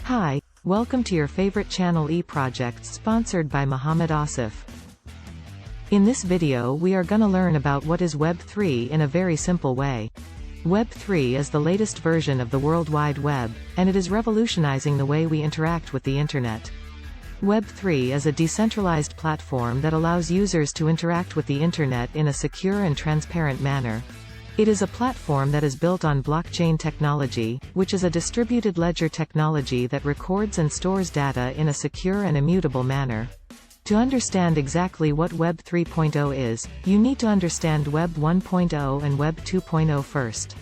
Hi, welcome to your favorite channel e-projects sponsored by Muhammad Asif. In this video we are gonna learn about what is Web 3 in a very simple way. Web 3 is the latest version of the World Wide Web, and it is revolutionizing the way we interact with the Internet. Web 3 is a decentralized platform that allows users to interact with the Internet in a secure and transparent manner. It is a platform that is built on blockchain technology, which is a distributed ledger technology that records and stores data in a secure and immutable manner. To understand exactly what Web 3.0 is, you need to understand Web 1.0 and Web 2.0 first.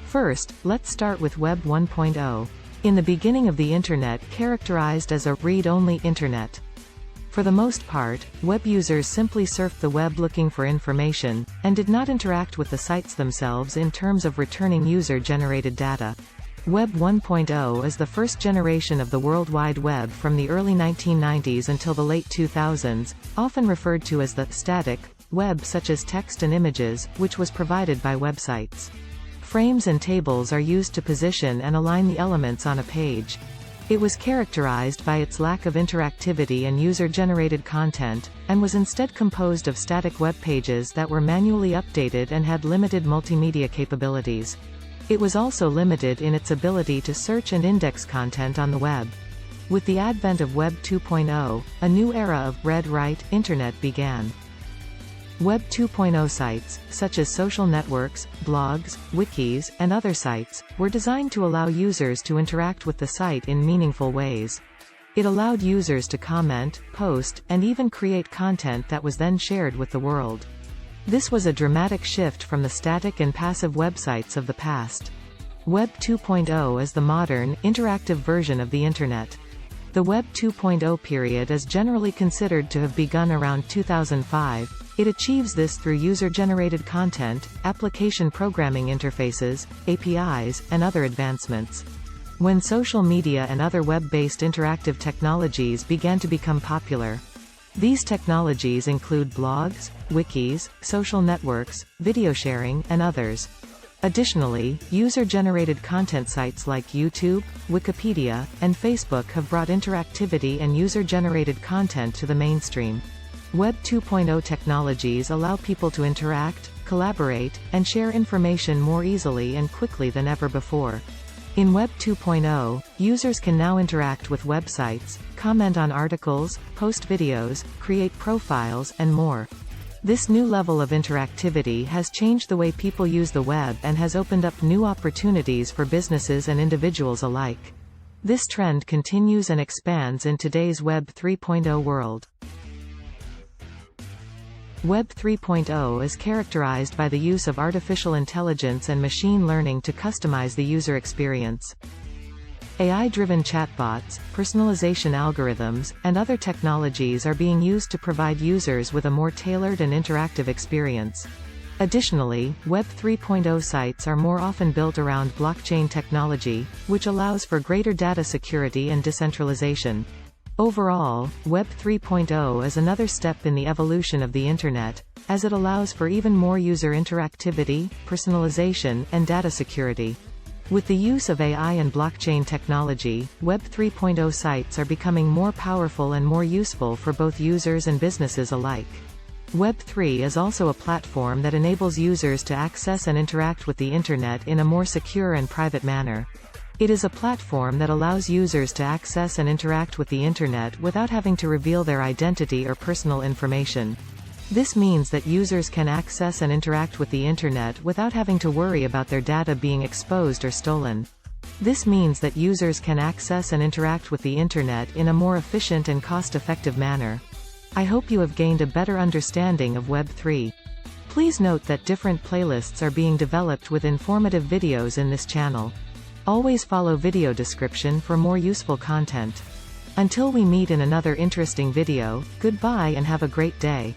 First, let's start with Web 1.0. In the beginning of the Internet characterized as a read-only Internet. For the most part, web users simply surfed the web looking for information, and did not interact with the sites themselves in terms of returning user-generated data. Web 1.0 is the first generation of the World Wide Web from the early 1990s until the late 2000s, often referred to as the static web, such as text and images, which was provided by websites. Frames and tables are used to position and align the elements on a page. It was characterized by its lack of interactivity and user-generated content, and was instead composed of static web pages that were manually updated and had limited multimedia capabilities. It was also limited in its ability to search and index content on the web. With the advent of Web 2.0, a new era of read-write Internet began. Web 2.0 sites, such as social networks, blogs, wikis, and other sites, were designed to allow users to interact with the site in meaningful ways. It allowed users to comment, post, and even create content that was then shared with the world. This was a dramatic shift from the static and passive websites of the past. Web 2.0 is the modern, interactive version of the Internet. The Web 2.0 period is generally considered to have begun around 2005. It achieves this through user-generated content, application programming interfaces, APIs, and other advancements. When social media and other web-based interactive technologies began to become popular. These technologies include blogs, wikis, social networks, video sharing, and others. Additionally, user-generated content sites like YouTube, Wikipedia, and Facebook have brought interactivity and user-generated content to the mainstream. Web 2.0 technologies allow people to interact, collaborate, and share information more easily and quickly than ever before. In Web 2.0, users can now interact with websites, comment on articles, post videos, create profiles, and more. This new level of interactivity has changed the way people use the web and has opened up new opportunities for businesses and individuals alike. This trend continues and expands in today's Web 3.0 world. Web 3.0 is characterized by the use of artificial intelligence and machine learning to customize the user experience. AI-driven chatbots, personalization algorithms, and other technologies are being used to provide users with a more tailored and interactive experience. Additionally, Web 3.0 sites are more often built around blockchain technology, which allows for greater data security and decentralization. Overall, Web 3.0 is another step in the evolution of the Internet, as it allows for even more user interactivity, personalization, and data security. With the use of AI and blockchain technology, Web 3.0 sites are becoming more powerful and more useful for both users and businesses alike. Web 3 is also a platform that enables users to access and interact with the Internet in a more secure and private manner. It is a platform that allows users to access and interact with the Internet without having to reveal their identity or personal information. This means that users can access and interact with the Internet without having to worry about their data being exposed or stolen. This means that users can access and interact with the Internet in a more efficient and cost-effective manner. I hope you have gained a better understanding of Web 3. Please note that different playlists are being developed with informative videos in this channel. Always follow video description for more useful content. Until we meet in another interesting video, goodbye and have a great day.